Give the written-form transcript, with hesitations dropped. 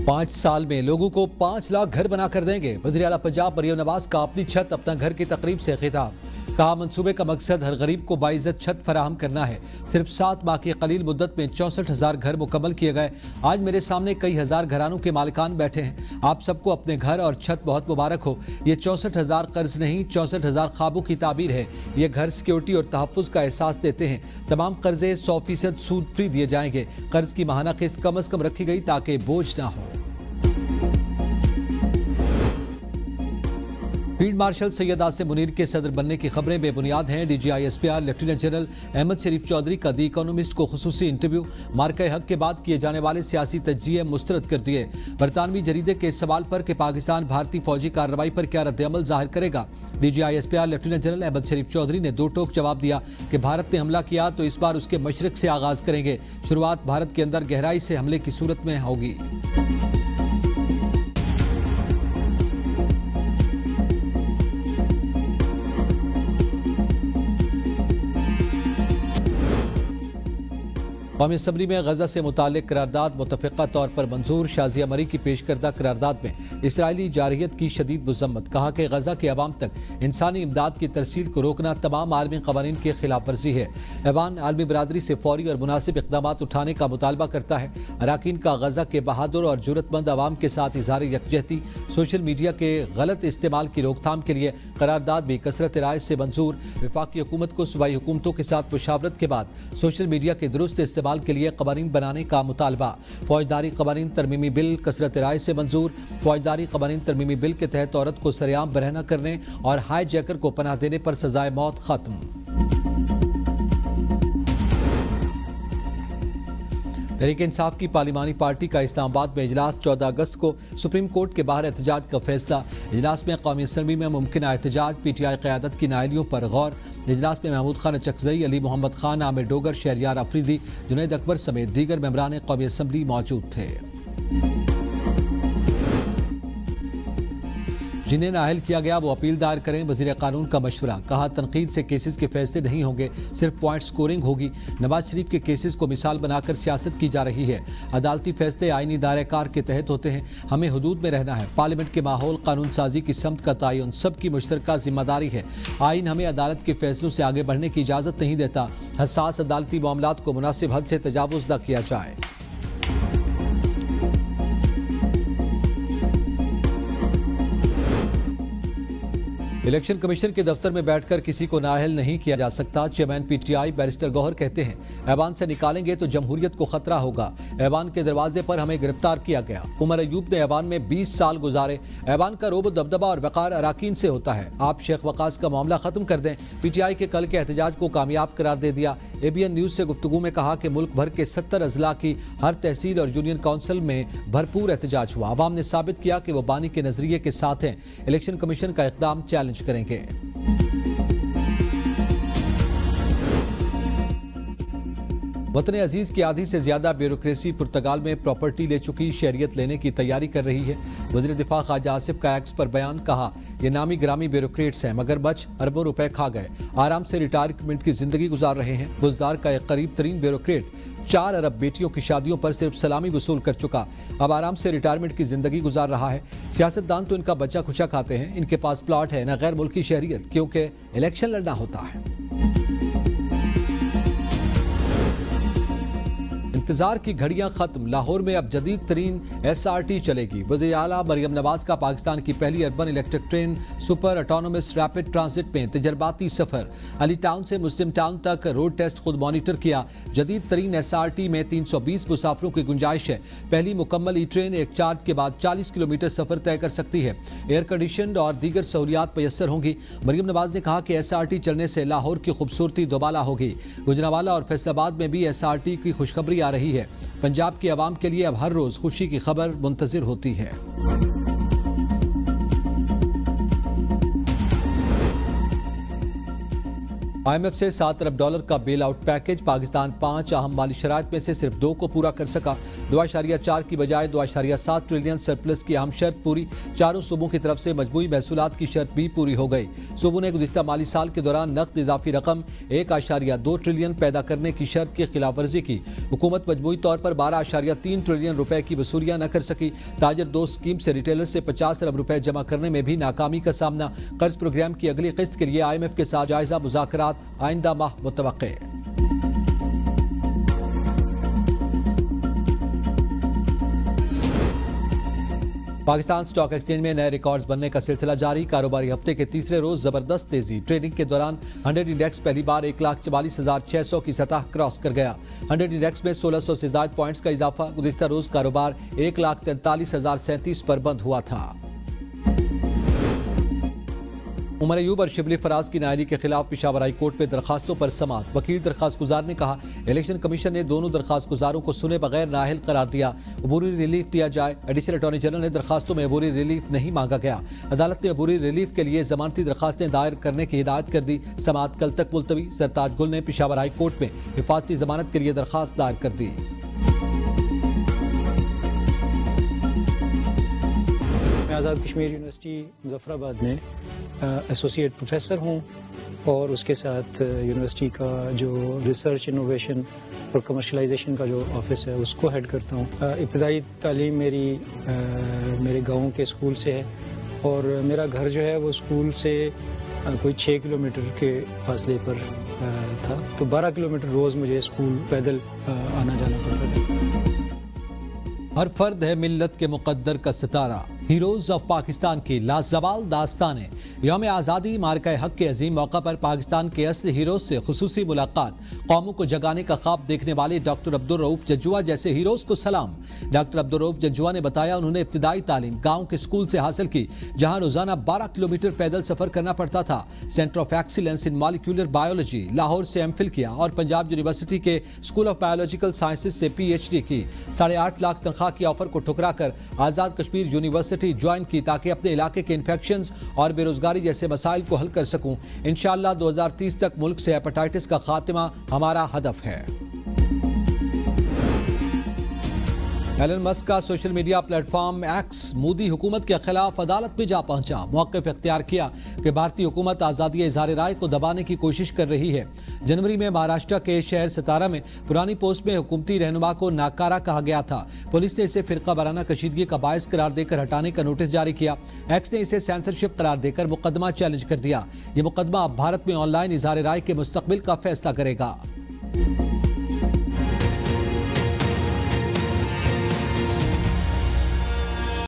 5 साल में लोगों को 5 लाख घर बना कर देंगे। वज़ीर आला पंजाब मरियम नवाज का अपनी छत अपना घर की तकरीब से खिताब। कहा, मंसूबे का मकसद हर गरीब को बाइज्जत छत फराहम करना है। सिर्फ 7 माह की कलील मुद्दत में 64,000 घर मुकम्मल किए गए। आज मेरे सामने कई हजार घरानों के मालिकान बैठे हैं। आप सबको अपने घर और छत बहुत मुबारक हो। ये 64,000 कर्ज नहीं, 64,000 ख्वाबों की ताबीर है। ये घर सिक्योरिटी और तहफ़्फ़ुज़ का एहसास देते हैं। तमाम कर्जे 100% सूद फ्री दिए जाएंगे। कर्ज की माहाना किस्त कम अज़ कम रखी गई ताकि बोझ ना हो। फील्ड मार्शल सैयद आसिम मुनीर के सदर बनने की खबरें बेबुनियाद हैं। DGI-SPR लेफ्टिनेंट जनरल अहमद शरीफ चौधरी का दी इकोनॉमिस्ट को खुसूसी इंटरव्यू। मार्का हक के बाद किए जाने वाले सियासी तज्जिये मुस्तरद कर दिए। बरतानवी जरीदे के सवाल पर कि पाकिस्तान भारतीय फौजी कार्रवाई पर क्या रद्द-ए-अमल जाहिर करेगा, DGI-SPR लेफ्टिनेंट जनरल अहमद शरीफ चौधरी ने दो टोक जवाब दिया कि भारत ने हमला किया तो इस बार उसके मशरक से आगाज करेंगे। शुरुआत भारत के अंदर गहराई से हमले की सूरत में होगी। कौमी असम्बली में गजा से मुताल्लिक करारदाद मुतफ़िक़ा तौर पर मंजूर। शाज़िया मरी की पेश करदा करारदाद में इसराइली जारहियत की शदीद मज़म्मत। कहा कि गजा के अवाम तक इंसानी इमदाद की तरसील को रोकना तमाम आलमी क़वानीन की खिलाफ वर्जी है। ऐवान आलमी बरादरी से फौरी और मुनासिब इक़दाम उठाने का मुतालबा करता है। अराकीन का गजा के बहादुर और जुर्रतमंद अवाम के साथ इज़हार यकजहती। सोशल मीडिया के गलत इस्तेमाल की रोकथाम के लिए करारदाद भी कसरत राय से मंजूर। वफाकी हुकूमत को सूबाई हुकूमतों के साथ मुशावरत के बाद सोशल मीडिया के दुरुस्त इस्तेमाल के लिए कवानीन बनाने का मुतालबा। फौजदारी कवानीन तरमीमी बिल कसरत राय से मंजूर। फौजदारी कवानीन तरमीमी बिल के तहत औरत को सरेआम बरहना करने और हाई जैकर को पनाह देने पर सजाए मौत खत्म। तहरीक इंसाफ की पार्लिमानी पार्टी का इस्लामाबाद में इजलास। 14 अगस्त को सुप्रीम कोर्ट के बाहर एहतजाज का फैसला। इजलास में कौमी असम्बली में मुमकिन एहतजाज। PTI क़यादत की नाअहलियों पर गौर। इजलास में महमूद खान चकजई, अली मोहम्मद खान, आमिर डोगर, शहरयार अफरीदी, जुनैद अकबर समेत दीगर मेंबरान कौमी असम्बली मौजूद थे। जिन्हें नाअहल किया गया वो अपील दायर करें। वज़ीर कानून का मशवरा। कहा, तनकीद से केसेस के फैसले नहीं होंगे, सिर्फ पॉइंट स्कोरिंग होगी। नवाज शरीफ के केसेस को मिसाल बनाकर सियासत की जा रही है। अदालती फैसले आईनी दायरे कार के तहत होते हैं। हमें हुदूद में रहना है। पार्लियामेंट के माहौल कानून साजी की समत का तयन सबकी मुश्तरका जिम्मेदारी है। आइन हमें अदालत के फैसलों से आगे बढ़ने की इजाज़त नहीं देता। हसास अदालती मामलात को मुनासिब हद से तजावुज़ न किया जाए। इलेक्शन कमीशन के दफ्तर में बैठकर किसी को नाअहल नहीं किया जा सकता। चेयरमैन PTI बैरिस्टर गौहर कहते हैं, ऐवान से निकालेंगे तो जमहूरियत को खतरा होगा। ऐवान के दरवाजे पर हमें गिरफ्तार किया गया। उमर अयूब ने ऐवान में 20 साल गुजारे। ऐवान का रोब दबदबा और वक़ार अराकीन से होता है। आप शेख वकास का मामला खत्म कर दें। PTI के कल के एहतजाज को कामयाब करार दे दिया। ABN न्यूज़ से गुफ्तगू में कहा कि मुल्क भर के 70 अजला की हर तहसील और यूनियन काउंसिल में भरपूर एहतजाज हुआ। अवाम ने साबित किया कि वो बानी के नजरिए के साथ हैं। इलेक्शन कमीशन का इक़दाम चैलेंज करेंगे। वतन अजीज की आधी से ज्यादा ब्यूरोक्रेसी पुर्तगाल में प्रॉपर्टी ले चुकी, शहरियत लेने की तैयारी कर रही है। वज़ीर दिफा ख्वाजा आसिफ का एक्स पर बयान। कहा, ये नामी ग्रामी ब्यूरोक्रेट्स हैं मगर बच अरबों रुपए खा गए। आराम से रिटायरमेंट की जिंदगी गुजार रहे हैं। बुजदार का एक करीब तरीन ब्यूरोक्रेट 4 अरब बेटियों की शादियों पर सिर्फ सलामी वसूल कर चुका। अब आराम से रिटायरमेंट की जिंदगी गुजार रहा है। सियासतदान तो इनका बच्चा खुशा खाते हैं। इनके पास प्लॉट है न गैर मुल्की शहरियत, क्योंकि इलेक्शन लड़ना होता है। इंतजार की घड़ियां खत्म। लाहौर में अब जदीद तरीन SRT चलेगी। वज़ीर आला मरियम नवाज का पाकिस्तान की पहली urban electric train super autonomous rapid transit में तजर्बाती सफर। अली टाउन से मुस्लिम टाउन तक रोड टेस्ट खुद मॉनिटर किया। जदीद तरीन SRT में 320 मुसाफिरों की गुंजाइश है। पहली मुकम्मल ट्रेन एक चार्ज के बाद 40 किलोमीटर सफर तय कर सकती है। एयर कंडीशन और दीगर सहूलियात मैसर होंगी। मरियम नवाज ने कहा कि SRT चलने से लाहौर की खूबसूरती दोबाला होगी। गुजरांवाला और फैसलाबाद में भी SRT की खुशखबरी आ रही है। पंजाब की आवाम के लिए अब हर रोज खुशी की खबर मुंतजिर होती है। IMF سے $7 ارب کا بیل آؤٹ پیکج، پاکستان 5 اہم مالی شرائط میں سے صرف 2 کو پورا کر سکا، 2.4 کی بجائے 2.7 ٹریلین سرپلس کی اہم شرط پوری، چاروں صوبوں کی طرف سے مجموعی محصولات کی شرط بھی پوری ہو گئی۔ صوبوں نے گزشتہ مالی سال کے دوران نقد اضافی رقم 1.2 ٹریلین پیدا کرنے کی شرط کی خلاف ورزی کی۔ حکومت مجموعی طور پر 12.3 ٹریلین روپے کی وصولیاں نہ کر سکی۔ تاجر دوست اسکیم سے ریٹیلر سے 50 ارب روپے جمع کرنے میں بھی ناکامی کا سامنا۔ قرض پروگرام کی اگلی قسط کے لیے IMF کے ساتھ جائزہ مذاکرات آئندہ ماہ متوقع۔ پاکستان سٹاک ایکسچینج میں نئے ریکارڈز بننے کا سلسلہ جاری، کاروباری ہفتے کے تیسرے روز زبردست تیزی، ٹریڈنگ کے دوران 100 انڈیکس پہلی بار 1,44,600 کی سطح کراس کر گیا۔ 100 انڈیکس میں 1600 سے زائد پوائنٹس کا اضافہ، گزشتہ روز کاروبار 1,43,037 پر بند ہوا تھا۔ عمر ایوب اور شبلی فراز کی نااہلی کے خلاف پشاور ہائی کورٹ میں درخواستوں پر سماعت، وکیل درخواست گزار نے کہا الیکشن کمیشن نے دونوں درخواست گزاروں کو سنے بغیر نااہل قرار دیا، عبوری ریلیف دیا جائے۔ ایڈیشنل اٹارنی جنرل نے درخواستوں میں عبوری ریلیف نہیں مانگا گیا، عدالت نے عبوری ریلیف کے لیے ضمانتی درخواستیں دائر کرنے کی ہدایت کر دی۔ سماعت کل تک ملتوی، سرتاج گل نے پشاور ہائی کورٹ میں حفاظتی ضمانت کے لیے درخواست دائر کر دی۔ میں آزاد کشمیر یونیورسٹی مظفر آباد میں ایسوسیٹ پروفیسر ہوں اور اس کے ساتھ یونیورسٹی کا جو ریسرچ انوویشن اور کمرشلائزیشن کا جو آفس ہے اس کو ہیڈ کرتا ہوں۔ ابتدائی تعلیم میری میرے گاؤں کے اسکول سے ہے اور میرا گھر جو ہے وہ اسکول سے کوئی 6 کلومیٹر کے فاصلے پر تھا، تو 12 کلومیٹر روز مجھے اسکول پیدل آنا جانا پڑتا تھا۔ ہر فرد ہے ملت کے مقدر کا ستارہ، ہیروز آف پاکستان کی لازوال داستانیں۔ یوم آزادی مارکہ حق کے عظیم موقع پر پاکستان کے اصل ہیروز سے خصوصی ملاقات، قوموں کو جگانے کا خواب دیکھنے والے ڈاکٹر عبدالرؤف ججوہ جیسے ہیروز کو سلام۔ ڈاکٹر عبدالرؤف ججوہ نے بتایا انہوں نے ابتدائی تعلیم گاؤں کے اسکول سے حاصل کی، جہاں روزانہ 12 کلومیٹر پیدل سفر کرنا پڑتا تھا۔ Centre of excellence in molecular biology Lahore سے MPhil کیا اور پنجاب یونیورسٹی کے اسکول آف بایولوجیکل سائنسز سے PhD کی۔ 8.5 لاکھ تنخواہ کی آفر کو ٹھکرا کر آزاد کشمیر یونیورسٹی جوائن کی تاکہ اپنے علاقے کے انفیکشنز اور بے روزگاری جیسے مسائل کو حل کر سکوں۔ انشاءاللہ 2030 تک ملک سے ہیپاٹائٹس کا خاتمہ ہمارا ہدف ہے۔ ایلن مسک کا social media plate form x Modi حکومت کے خلاف عدالت میں جا پہنچا، موقف اختیار کیا کہ بھارتی حکومت آزادی اظہار رائے کو دبانے کی کوشش کر رہی ہے۔ جنوری میں مہاراشٹر کے شہر ستارہ میں پرانی پوسٹ میں حکومتی رہنما کو ناکارہ کہا گیا تھا، پولیس نے اسے فرقہ وارانہ کشیدگی کا باعث قرار دے کر ہٹانے کا نوٹس جاری کیا۔ ایکس نے اسے سینسرشپ قرار دے کر مقدمہ چیلنج کر دیا۔ یہ مقدمہ اب بھارت میں آن لائن اظہار رائے کے مستقبل کا فیصلہ کرے گا۔